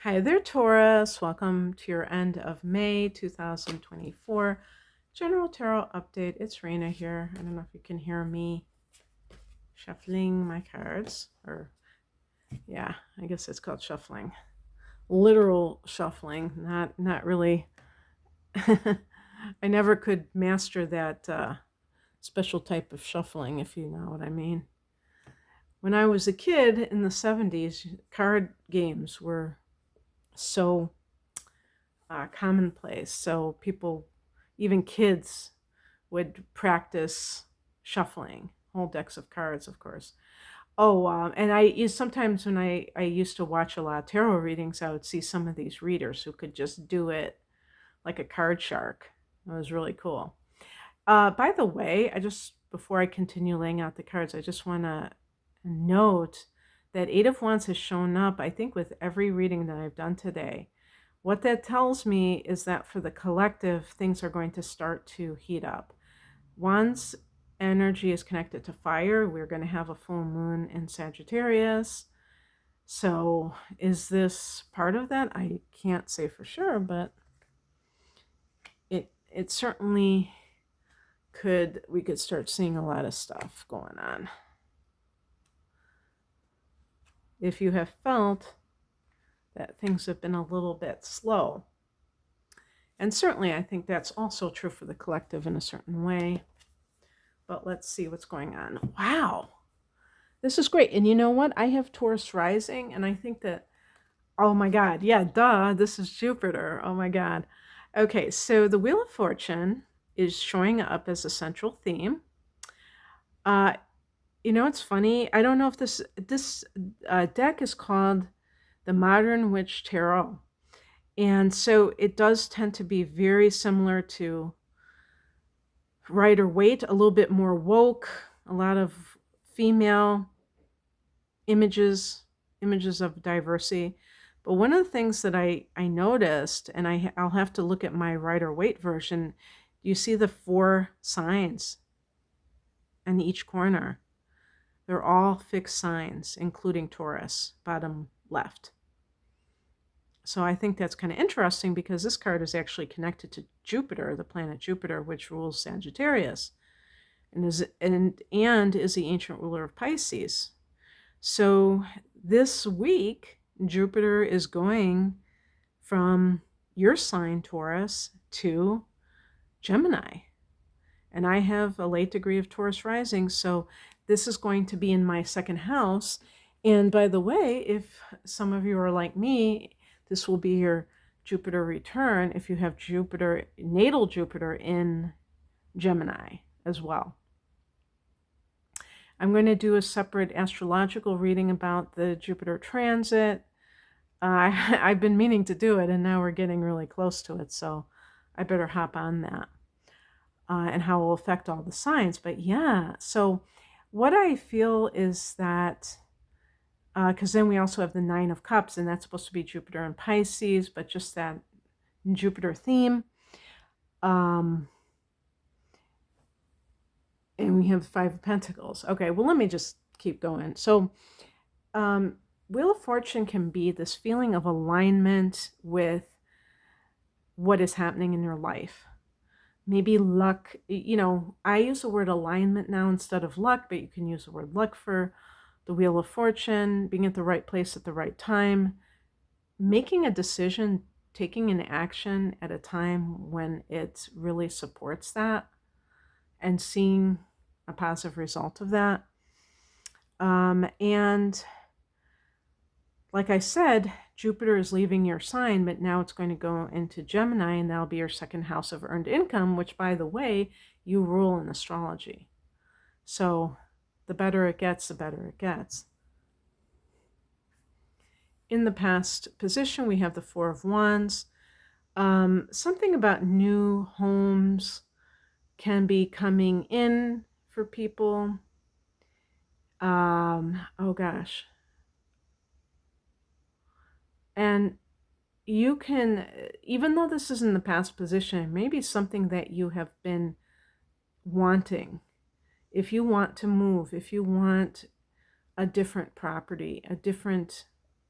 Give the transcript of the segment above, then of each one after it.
Hi there, Taurus. Welcome to your end of May 2024 General Tarot Update. It's Raina here. I don't know if you can hear me shuffling my cards. Yeah, I guess it's called shuffling. Literal shuffling, not really. I never could master that special type of shuffling, if you know what I mean. When I was a kid in the 70s, card games were so commonplace. So people, even kids, would practice shuffling, whole decks of cards, of course. Oh, and sometimes when I used to watch a lot of tarot readings, I would see some of these readers who could just do it like a card shark. It was really cool. By the way, before I continue laying out the cards, I just want to note that Eight of Wands has shown up, I think, with every reading that I've done today. What that tells me is that for the collective, things are going to start to heat up. Wands energy is connected to fire. We're going to have a full moon in Sagittarius. So is this part of that? I can't say for sure, but it certainly we could start seeing a lot of stuff going on. If you have felt that things have been a little bit slow. And certainly I think that's also true for the collective in a certain way. But let's see what's going on. Wow. This is great. And you know what? I have Taurus rising, and I think that, oh my God, yeah, duh, this is Jupiter. Oh my God. Okay, so the Wheel of Fortune is showing up as a central theme. It's funny. I don't know if this deck is called the Modern Witch Tarot. And so it does tend to be very similar to Rider-Waite, a little bit more woke, a lot of female images of diversity. But one of the things that I noticed, and I'll have to look at my Rider-Waite version, you see the 4 signs in each corner. They're all fixed signs, including Taurus, bottom left. So I think that's kind of interesting because this card is actually connected to Jupiter, the planet Jupiter, which rules Sagittarius, and is the ancient ruler of Pisces. So this week, Jupiter is going from your sign, Taurus, to Gemini. And I have a late degree of Taurus rising, so this is going to be in my second house. And by the way, if some of you are like me, this will be your Jupiter return if you have natal Jupiter in Gemini as well. I'm going to do a separate astrological reading about the Jupiter transit. I've been meaning to do it, and now we're getting really close to it, so I better hop on that and how it will affect all the signs. But yeah, so what I feel is that, because then we also have the 9 of Cups, and that's supposed to be Jupiter and Pisces, but just that Jupiter theme. And we have 5 of Pentacles. Okay, well, let me just keep going. So Wheel of Fortune can be this feeling of alignment with what is happening in your life. Maybe luck, I use the word alignment now instead of luck, but you can use the word luck for the Wheel of Fortune, being at the right place at the right time, making a decision, taking an action at a time when it really supports that, and seeing a positive result of that. And like I said, Jupiter is leaving your sign, but now it's going to go into Gemini, and that'll be your second house of earned income, which, by the way, you rule in astrology. So the better it gets, the better it gets. In the past position, we have the 4 of Wands. Something about new homes can be coming in for people. Oh gosh. And you can, even though this is in the past position, maybe something that you have been wanting. If you want to move, if you want a different property, a different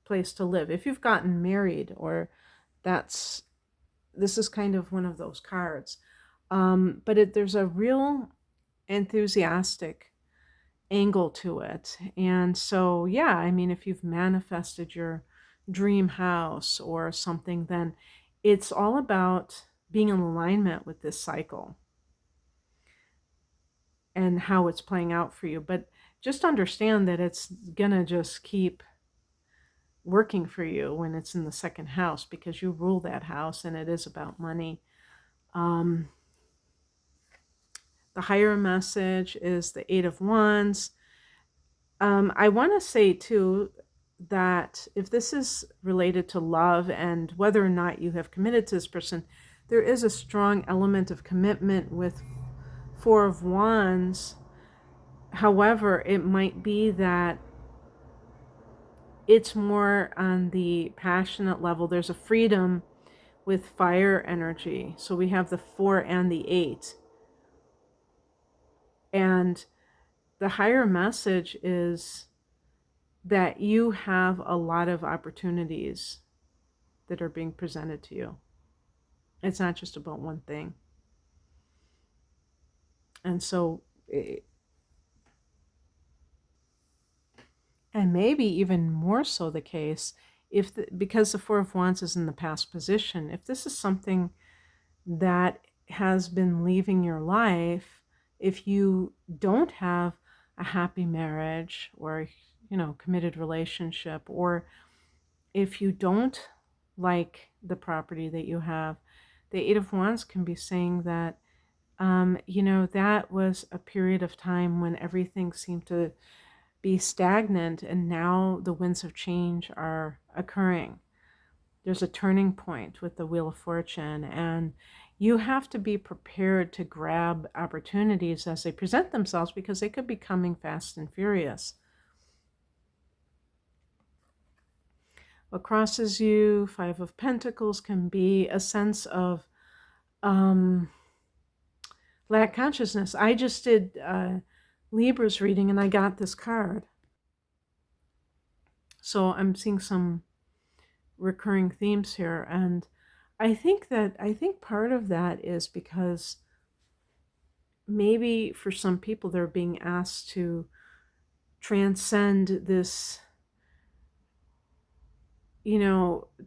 place to live. If you've gotten married, or that's this is kind of one of those cards. But there's a real enthusiastic angle to it. And so, yeah, I mean, if you've manifested your dream house or something, then it's all about being in alignment with this cycle and how it's playing out for you. But just understand that it's going to just keep working for you when it's in the second house, because you rule that house and it is about money. Um, the higher message is the Eight of Wands. I want to say too that if this is related to love and whether or not you have committed to this person, there is a strong element of commitment with Four of Wands. However, it might be that it's more on the passionate level. There's a freedom with fire energy. So we have the 4 and the 8. And the higher message is that you have a lot of opportunities that are being presented to you. It's not just about one thing. And so, and maybe even more so the case, because the Four of Wands is in the past position, if this is something that has been leaving your life, if you don't have a happy marriage or, committed relationship, or if you don't like the property that you have, the Eight of Wands can be saying that, that was a period of time when everything seemed to be stagnant, and now the winds of change are occurring. There's a turning point with the Wheel of Fortune, and you have to be prepared to grab opportunities as they present themselves, because they could be coming fast and furious. What crosses you, Five of Pentacles, can be a sense of lack consciousness. I just did Libra's reading and I got this card. So I'm seeing some recurring themes here. And I think part of that is because maybe for some people they're being asked to transcend this,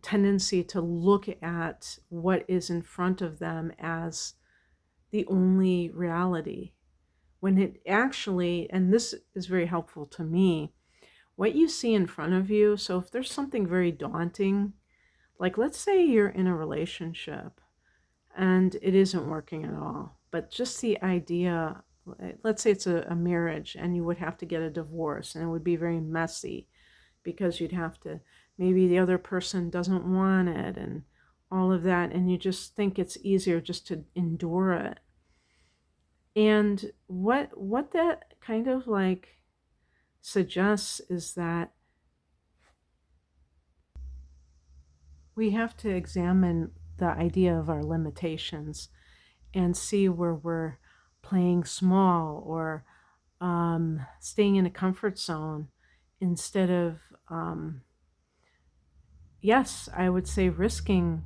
tendency to look at what is in front of them as the only reality. When it actually, and this is very helpful to me, what you see in front of you. So if there's something very daunting, like let's say you're in a relationship and it isn't working at all, but just the idea, let's say it's a marriage and you would have to get a divorce, and it would be very messy because you'd have to, maybe the other person doesn't want it and all of that, and you just think it's easier just to endure it. And what that kind of like suggests is that we have to examine the idea of our limitations and see where we're playing small or staying in a comfort zone instead of, yes, I would say risking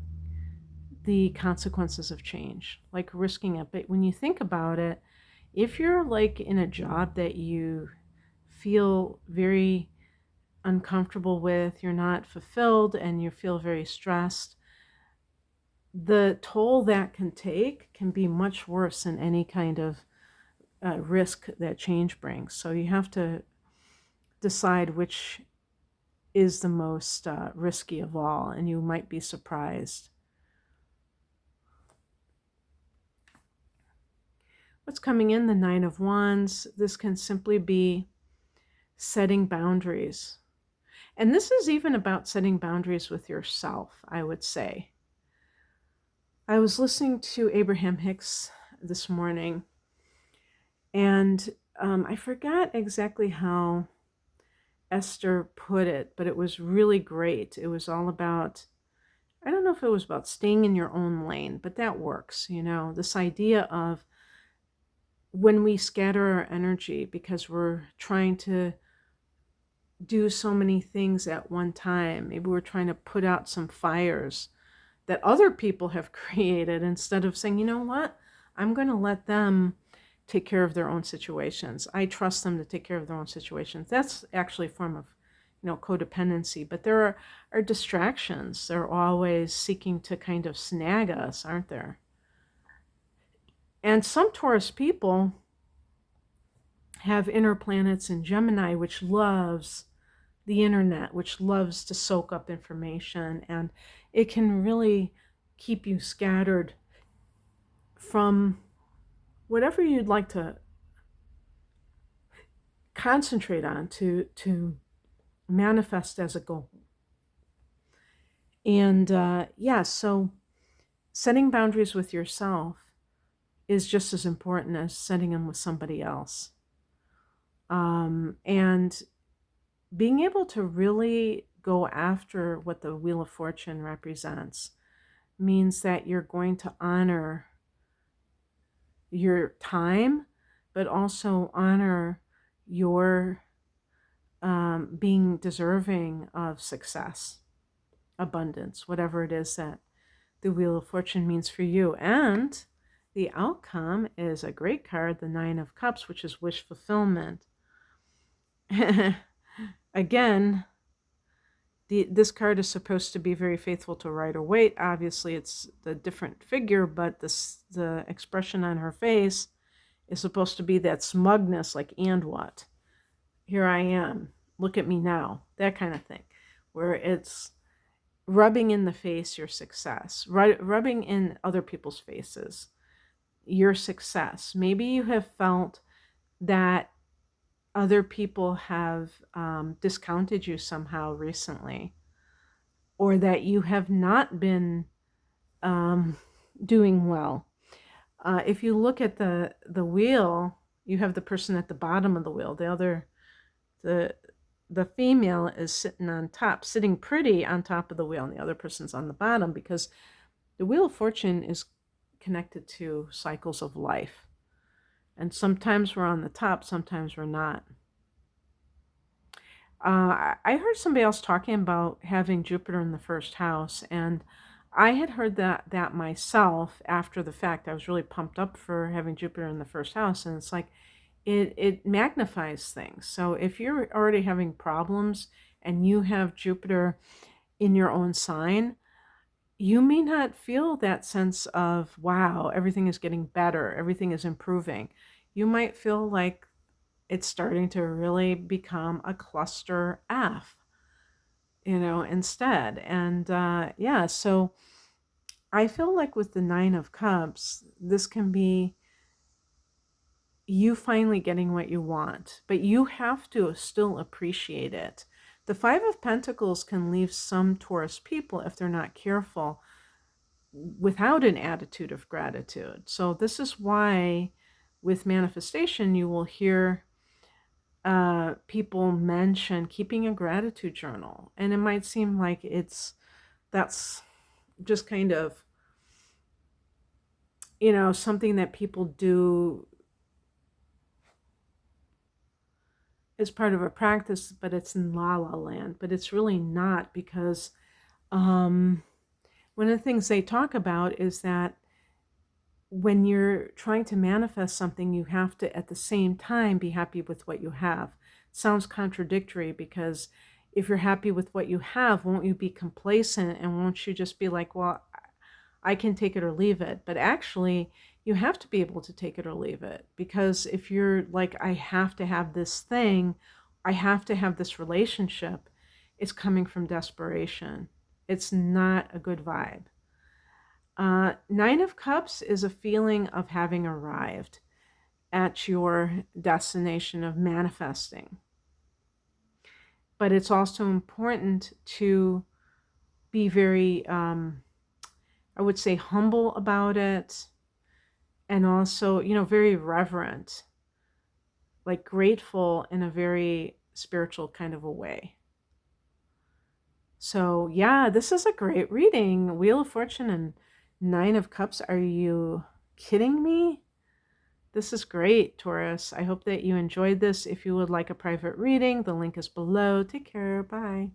the consequences of change, like risking it. But when you think about it, if you're like in a job that you feel very uncomfortable with, you're not fulfilled, and you feel very stressed, the toll that can take can be much worse than any kind of risk that change brings. So you have to decide which is the most risky of all, and you might be surprised. What's coming in? The Nine of Wands. This can simply be setting boundaries. And this is even about setting boundaries with yourself, I would say. I was listening to Abraham Hicks this morning, and I forgot exactly how Esther put it, but it was really great. It was all about, I don't know if it was about staying in your own lane, but that works, this idea of when we scatter our energy because we're trying to do so many things at one time. Maybe we're trying to put out some fires that other people have created instead of saying, you know what, I'm going to let them take care of their own situations. I trust them to take care of their own situations. That's actually a form of, codependency. But there are distractions. They're always seeking to kind of snag us, aren't there? And some Taurus people have inner planets in Gemini, which loves the internet, which loves to soak up information, and it can really keep you scattered from whatever you'd like to concentrate on to manifest as a goal. And yeah, so setting boundaries with yourself is just as important as setting them with somebody else. And being able to really go after what the Wheel of Fortune represents means that you're going to honor your time, but also honor your being deserving of success, abundance, whatever it is that the Wheel of Fortune means for you. And the outcome is a great card, the Nine of Cups, which is wish fulfillment. Again, this card is supposed to be very faithful to Rider-Waite. Obviously, it's the different figure, but the expression on her face is supposed to be that smugness, like, and what? Here I am. Look at me now. That kind of thing, where it's rubbing in the face your success, rubbing in other people's faces your success. Maybe you have felt that other people have discounted you somehow recently, or that you have not been doing well. If you look at the wheel, you have the person at the bottom of the wheel. The female is sitting on top, sitting pretty on top of the wheel, and the other person's on the bottom, because the Wheel of Fortune is connected to cycles of life. And sometimes we're on the top, sometimes we're not. I heard somebody else talking about having Jupiter in the first house, and I had heard that myself after the fact. I was really pumped up for having Jupiter in the first house, and it's like it magnifies things. So if you're already having problems and you have Jupiter in your own sign, you may not feel that sense of, wow, everything is getting better, everything is improving. You might feel like it's starting to really become a cluster F, instead. And yeah, so I feel like with the Nine of Cups, this can be you finally getting what you want, but you have to still appreciate it. The Five of Pentacles can leave some Taurus people, if they're not careful, without an attitude of gratitude. So this is why with manifestation, you will hear people mention keeping a gratitude journal. And it might seem like that's just kind of, something that people do as part of a practice, but it's in la la land. But it's really not, because one of the things they talk about is that when you're trying to manifest something, you have to at the same time be happy with what you have. It sounds contradictory, because if you're happy with what you have, won't you be complacent, and won't you just be like, well, I can take it or leave it? But actually, you have to be able to take it or leave it, because if you're like, I have to have this thing, I have to have this relationship, it's coming from desperation. It's not a good vibe. Nine of Cups is a feeling of having arrived at your destination of manifesting. But it's also important to be very, I would say, humble about it, and also, very reverent, like grateful in a very spiritual kind of a way. So yeah, this is a great reading. Wheel of Fortune and Nine of Cups. Are you kidding me? This is great, Taurus. I hope that you enjoyed this. If you would like a private reading, the link is below. Take care. Bye.